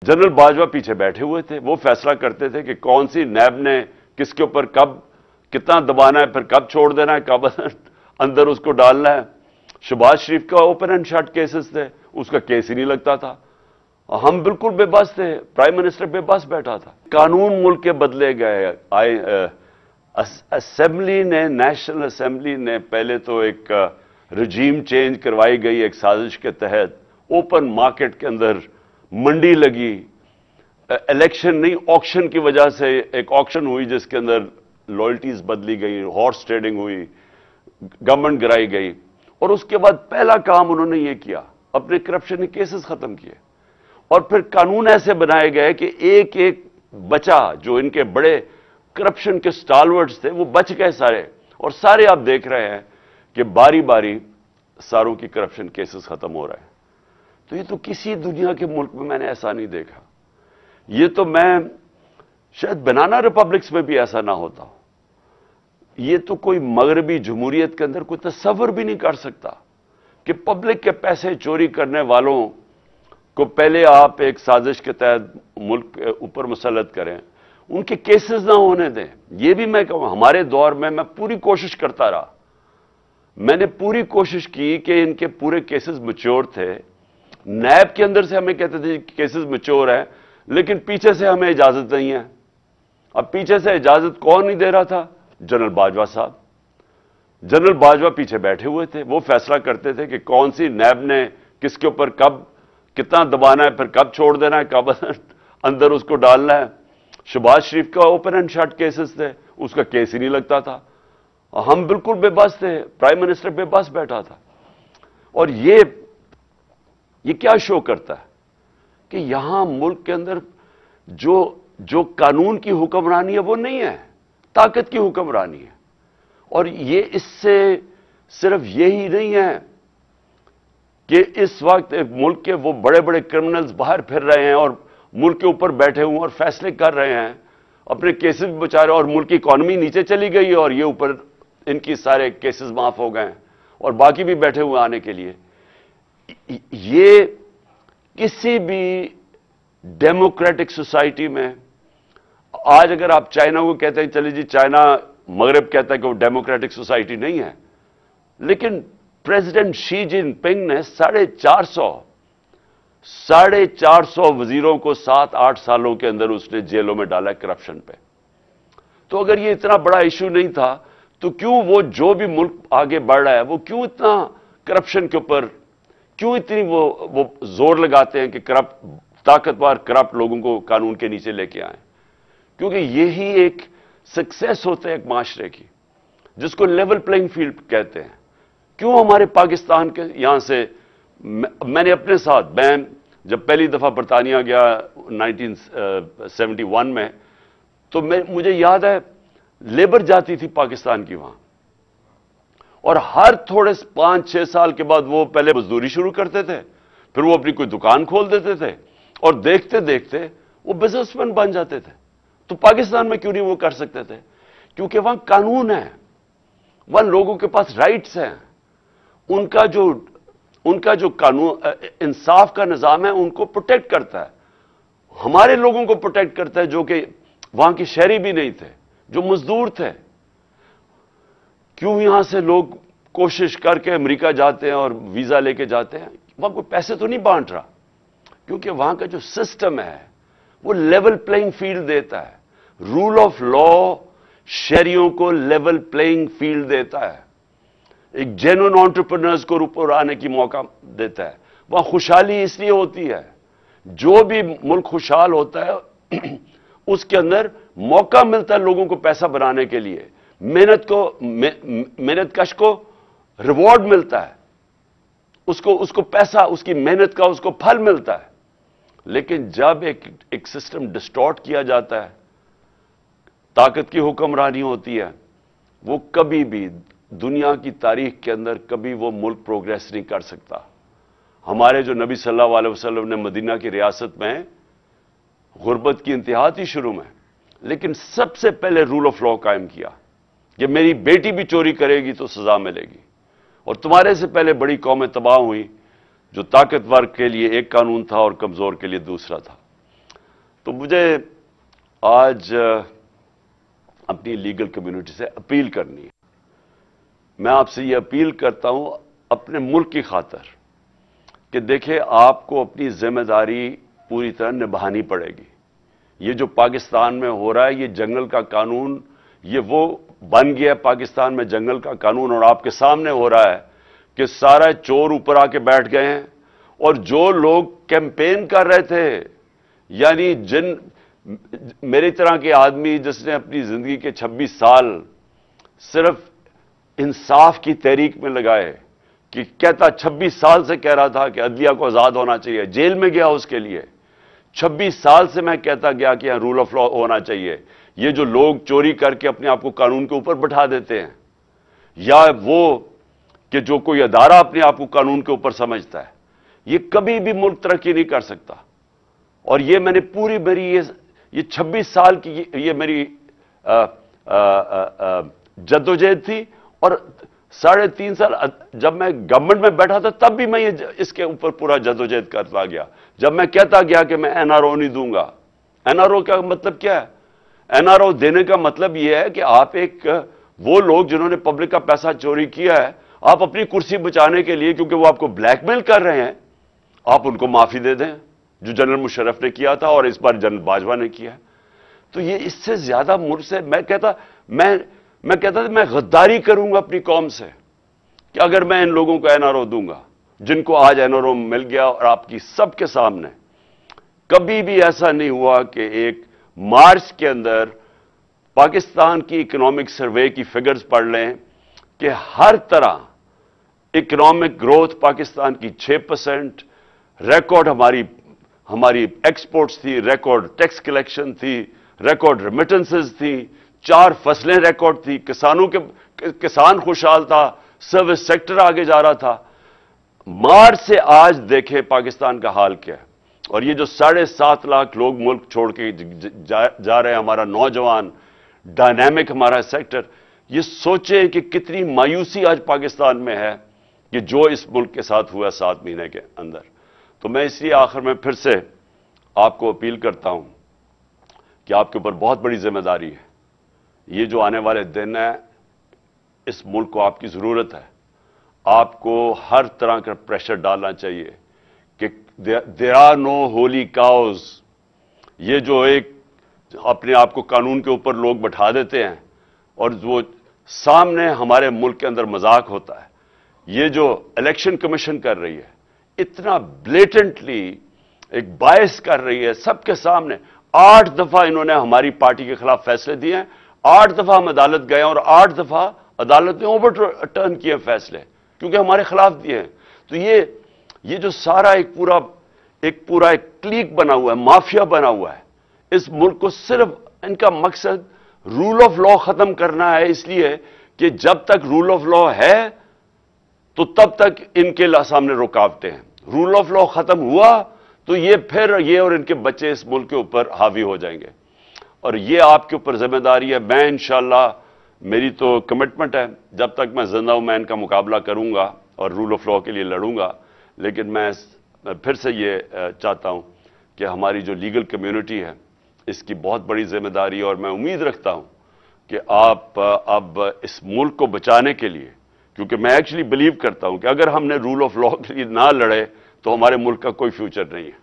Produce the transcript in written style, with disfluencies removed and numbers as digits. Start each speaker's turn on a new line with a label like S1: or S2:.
S1: General Bajwa पीछे बैठे हुए थे, वो फैसला करते थे कि कौन सी नैब ने किसके ऊपर कब कितना दबाना है, फिर कब छोड़ देना है, कब अंदर उसको डालना है। शहबाज शरीफ का ओपन एंड शट केसेस थे, उसका केस ही नहीं लगता था। हम बिल्कुल बेबस थे, प्राइम मिनिस्टर बेबस बैठा था। कानून मुल्क के बदले गए। असेंबली ने, नेशनल असेंबली ने पहले तो एक रजीम चेंज करवाई गई एक साजिश के तहत। ओपन मार्केट के अंदर मंडी लगी, इलेक्शन नहीं ऑक्शन की वजह से एक ऑक्शन हुई जिसके अंदर लॉयल्टीज बदली गई, हॉर्स ट्रेडिंग हुई, गवर्नमेंट गिराई गई। और उसके बाद पहला काम उन्होंने ये किया, अपने करप्शन के केसेस खत्म किए। और फिर कानून ऐसे बनाए गए कि एक एक बचा, जो इनके बड़े करप्शन के स्टालवर्ड्स थे वो बच गए सारे। और सारे आप देख रहे हैं कि बारी बारी सारों की करप्शन केसेस खत्म हो रहे हैं। तो ये तो किसी दुनिया के मुल्क में मैंने ऐसा नहीं देखा। ये तो मैं शायद बनाना रिपब्लिक्स में भी ऐसा ना होता। ये तो कोई मगरबी जमहूरियत के अंदर कोई तसव्वुर भी नहीं कर सकता कि पब्लिक के पैसे चोरी करने वालों को पहले आप एक साजिश के तहत मुल्क के ऊपर मुसल्लत करें, उनके केसेस ना होने दें। ये भी मैं कहूं, हमारे दौर में मैं पूरी कोशिश करता रहा, मैंने पूरी कोशिश की कि इनके पूरे केसेस मैच्योर थे। नैब के अंदर से हमें कहते थे केसेस मैच्योर हैं, लेकिन पीछे से हमें इजाजत नहीं है। अब पीछे से इजाजत कौन नहीं दे रहा था? जनरल बाजवा साहब। जनरल बाजवा पीछे बैठे हुए थे, वो फैसला करते थे कि कौन सी नैब ने किसके ऊपर कब कितना दबाना है, फिर कब छोड़ देना है, कब अंदर उसको डालना है। शहबाज शरीफ का ओपन एंड शट केसेस थे, उसका केस ही नहीं लगता था। हम बिल्कुल बेबस थे, प्राइम मिनिस्टर बेबस बैठा था। और ये क्या शो करता है कि यहां मुल्क के अंदर जो कानून की हुक्मरानी है वो नहीं है, ताकत की हुक्मरानी है। और ये इससे सिर्फ यही नहीं है कि इस वक्त मुल्क के वो बड़े बड़े क्रिमिनल्स बाहर फिर रहे हैं और मुल्क के ऊपर बैठे हुए और फैसले कर रहे हैं, अपने केसेस भी बचा रहे हैं, और मुल्क की इकॉनमी नीचे चली गई है और ये ऊपर इनकी सारे केसेस माफ हो गए हैं और बाकी भी बैठे हुए आने के लिए। ये किसी भी डेमोक्रेटिक सोसाइटी में, आज अगर आप चाइना को कहते हैं, चलिए जी चाइना, मगरब कहता है कि वो डेमोक्रेटिक सोसाइटी नहीं है, लेकिन प्रेसिडेंट शी जिनपिंग ने 450 वजीरों को 7-8 सालों के अंदर उसने जेलों में डाला करप्शन पे। तो अगर ये इतना बड़ा इशू नहीं था तो क्यों वो जो भी मुल्क आगे बढ़ रहा है वो क्यों इतना करप्शन के ऊपर क्यों इतनी वो जोर लगाते हैं कि ताकतवर करप्ट लोगों को कानून के नीचे लेके आए? क्योंकि यही एक सक्सेस होता है एक माशरे की, जिसको लेवल प्लेइंग फील्ड कहते हैं। क्यों हमारे पाकिस्तान के यहां से, मैंने अपने साथ, मैं जब पहली दफा बरतानिया गया 1971 में, तो मुझे याद है लेबर जाती थी पाकिस्तान की वहां, और हर थोड़े 5-6 साल के बाद वो पहले मजदूरी शुरू करते थे, फिर वो अपनी कोई दुकान खोल देते थे और देखते देखते वो बिजनेसमैन बन जाते थे। तो पाकिस्तान में क्यों नहीं वो कर सकते थे? क्योंकि वहां कानून है, वहां लोगों के पास राइट्स हैं, उनका जो कानून इंसाफ का निजाम है उनको प्रोटेक्ट करता है, हमारे लोगों को प्रोटेक्ट करता है जो कि वहां के शहरी भी नहीं थे, जो मजदूर थे। क्यों यहां से लोग कोशिश करके अमेरिका जाते हैं और वीजा लेके जाते हैं? वहां कोई पैसे तो नहीं बांट रहा, क्योंकि वहां का जो सिस्टम है वो लेवल प्लेइंग फील्ड देता है। रूल ऑफ लॉ शहरियों को लेवल प्लेइंग फील्ड देता है, एक जेन्युइन एंटरप्रेन्योर्स को ऊपर आने की मौका देता है। वहां खुशहाली इसलिए होती है, जो भी मुल्क खुशहाल होता है उसके अंदर मौका मिलता है लोगों को पैसा बनाने के लिए, मेहनत कश को रिवॉर्ड मिलता है, उसको पैसा, उसकी मेहनत का उसको फल मिलता है। लेकिन जब एक सिस्टम डिस्टॉर्ट किया जाता है, ताकत की हुक्मरानी होती है, वो कभी भी दुनिया की तारीख के अंदर कभी वो मुल्क प्रोग्रेस नहीं कर सकता। हमारे जो नबी सल्लल्लाहु अलैहि वसल्लम ने मदीना की रियासत में गुर्बत की इंतहा थी शुरू में, लेकिन सबसे पहले रूल ऑफ लॉ कायम किया कि मेरी बेटी भी चोरी करेगी तो सजा मिलेगी। और तुम्हारे से पहले बड़ी कौमें तबाह हुई, जो ताकतवर के लिए एक कानून था और कमजोर के लिए दूसरा था। تو مجھے آج اپنی لیگل کمیونٹی سے اپیل کرنی ہے. میں آپ سے یہ اپیل کرتا ہوں اپنے ملک کی خاطر کہ دیکھیں آپ کو اپنی ذمہ داری پوری طرح نبھانی پڑے گی. یہ جو پاکستان میں ہو رہا ہے یہ جنگل کا قانون، یہ وہ بن گیا ہے پاکستان میں جنگل کا قانون، اور آپ کے سامنے ہو رہا ہے کہ سارے چور اوپر آ کے بیٹھ گئے ہیں. اور جو لوگ کیمپین کر رہے تھے، یعنی میری طرح کے آدمی جس نے اپنی زندگی کے 26 سال صرف انصاف کی تحریک میں لگائے، کہ کہتا 26 سال سے کہہ رہا تھا کہ عدلیہ کو آزاد ہونا چاہیے، جیل میں گیا اس کے لیے. 26 سال سے میں کہتا گیا کہ یہاں رول آف لا ہونا چاہیے. یہ جو لوگ چوری کر کے اپنے آپ کو قانون کے اوپر بٹھا دیتے ہیں، یا وہ کہ جو کوئی ادارہ اپنے آپ کو قانون کے اوپر سمجھتا ہے، یہ کبھی بھی ملک ترقی نہیں کر سکتا. اور یہ میں نے پوری میری یہ 26 سال کی یہ میری جدوجہد تھی. اور 3.5 سال جب میں گورنمنٹ میں بیٹھا تھا تب بھی میں اس کے اوپر پورا جدوجہد کرتا گیا. جب میں کہتا گیا کہ میں این آر او نہیں دوں گا. این آر او کا مطلب کیا ہے؟ این آر او دینے کا مطلب یہ ہے کہ آپ وہ لوگ جنہوں نے پبلک کا پیسہ چوری کیا ہے، آپ اپنی کرسی بچانے کے لیے، کیونکہ وہ آپ کو بلیک میل کر رہے ہیں، آپ ان کو معافی دے دیں، جو جنرل مشرف نے کیا تھا اور اس بار جنرل باجوہ نے کیا. تو یہ اس سے زیادہ ملک سے میں کہتا تھا میں غداری کروں گا اپنی قوم سے کہ اگر میں ان لوگوں کو این آر او دوں گا جن کو آج این آر او مل گیا. اور آپ کی سب کے سامنے کبھی بھی ایسا نہیں ہوا کہ ایک مارچ کے اندر پاکستان کی اکنامک سروے کی فگرز پڑھ لیں کہ ہر طرح اکنامک گروتھ پاکستان کی 6%، ریکارڈ ہماری ایکسپورٹس تھی، ریکارڈ ٹیکس کلیکشن تھی، ریکارڈ ریمیٹنسز تھی، 4 فصلیں ریکارڈ تھی، کسان خوشحال تھا، سروس سیکٹر آگے جا رہا تھا. مارچ سے آج دیکھیں پاکستان کا حال کیا ہے. اور یہ جو 7.5 لاکھ لوگ ملک چھوڑ کے جا رہے ہیں، ہمارا نوجوان ڈائنامک ہمارا سیکٹر، یہ سوچیں کہ کتنی مایوسی آج پاکستان میں ہے کہ جو اس ملک کے ساتھ ہوا 7 مہینے کے اندر. تو میں اس لیے آخر میں پھر سے آپ کو اپیل کرتا ہوں کہ آپ کے اوپر بہت بڑی ذمہ داری ہے. یہ جو آنے والے دن ہیں، اس ملک کو آپ کی ضرورت ہے. آپ کو ہر طرح کا پریشر ڈالنا چاہیے کہ there are no holy cows. یہ جو اپنے آپ کو قانون کے اوپر لوگ بٹھا دیتے ہیں اور وہ سامنے ہمارے ملک کے اندر مذاق ہوتا ہے. یہ جو الیکشن کمیشن کر رہی ہے، اتنا بلیٹنٹلی ایک باعث کر رہی ہے سب کے سامنے. 8 دفعہ انہوں نے ہماری پارٹی کے خلاف فیصلے دیے ہیں، 8 دفعہ ہم عدالت گئے ہیں اور 8 دفعہ عدالت نے اوور ٹرن کیے فیصلے کیونکہ ہمارے خلاف دیے ہیں. تو یہ جو سارا ایک کلیک بنا ہوا ہے، مافیا بنا ہوا ہے، اس ملک کو صرف ان کا مقصد رول آف لا ختم کرنا ہے. اس لیے کہ جب تک رول آف لا ہے تو تب تک ان کے سامنے رکاوٹیں ہیں. رول آف لا ختم ہوا تو یہ اور ان کے بچے اس ملک کے اوپر حاوی ہو جائیں گے. اور یہ آپ کے اوپر ذمہ داری ہے. میں انشاءاللہ میری تو کمٹمنٹ ہے، جب تک میں زندہ ہوں میں ان کا مقابلہ کروں گا اور رول آف لا کے لیے لڑوں گا. لیکن میں پھر سے یہ چاہتا ہوں کہ ہماری جو لیگل کمیونٹی ہے اس کی بہت بڑی ذمہ داری ہے. اور میں امید رکھتا ہوں کہ آپ اب اس ملک کو بچانے کے لیے، کیونکہ میں ایکچولی بلیو کرتا ہوں کہ اگر ہم نے رول آف لا کے لیے نہ لڑے تو ہمارے ملک کا کوئی فیوچر نہیں ہے.